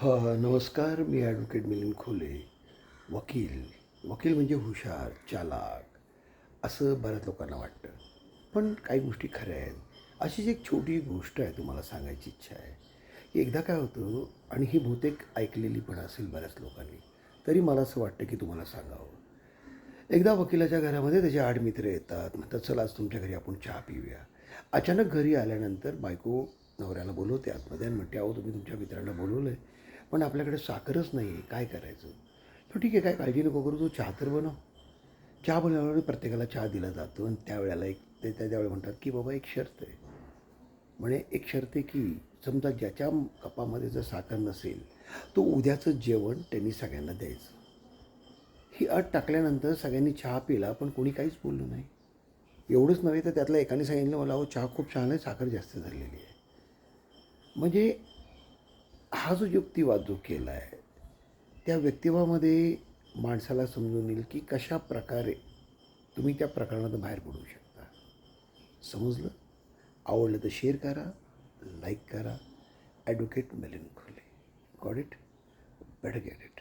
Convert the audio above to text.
नमस्कार. मी ॲडव्होकेट मिलिंद खोले. वकील. वकील म्हणजे हुशार, चालाख असं बऱ्याच लोकांना वाटतं. पण काही गोष्टी खऱ्या आहेत. अशीच एक छोटी गोष्ट आहे तुम्हाला सांगायची इच्छा आहे, की एकदा काय होतं आणि ही बहुतेक ऐकलेली पण असेल बऱ्याच लोकांनी. तरी मला असं वाटतं की तुम्हाला सांगावं. एकदा वकिलाच्या घरामध्ये त्याचे 8 मित्र येतात. म्हणतात, "चला आज तुमच्या घरी आपण चहा पिऊया." अचानक घरी आल्यानंतर बायको नवऱ्याला बोलवते आतमध्ये आणि म्हणते, "अहो, तुम्ही तुमच्या मित्रांना बोलवलं आहे, पण आपल्याकडे साखरच नाही आहे. काय करायचं?" तर "ठीक आहे, काय काळजी नको करू. तू चहा तर बनव." चहा बनवल्यावर प्रत्येकाला चहा दिला जातो आणि त्यावेळेला त्यावेळी म्हणतात, की "बाबा एक शर्त आहे." म्हणे, "एक शर्त आहे की समजा ज्याच्या कपामध्ये जर साखर नसेल, तो उद्याचं जेवण त्यांनी सगळ्यांना द्यायचं." ही अट टाकल्यानंतर सगळ्यांनी चहा पिला, पण कोणी काहीच बोललं नाही. एवढंच नव्हे तर त्यातल्या एकाने सांगितलं, "मला अहो चहा खूप छान आहे, साखर जास्त झालेली आहे." म्हणजे हा जो युक्तिवाद जो केला आहे, त्या व्यक्तिवादामध्ये माणसाला समजून येईल की कशा प्रकारे तुम्ही त्या प्रकरणातून बाहेर पडू शकता. समजलं? आवडलं तर शेअर करा, लाईक करा. ॲडव्होकेट मिलिंद खोले. Got it? Better get it.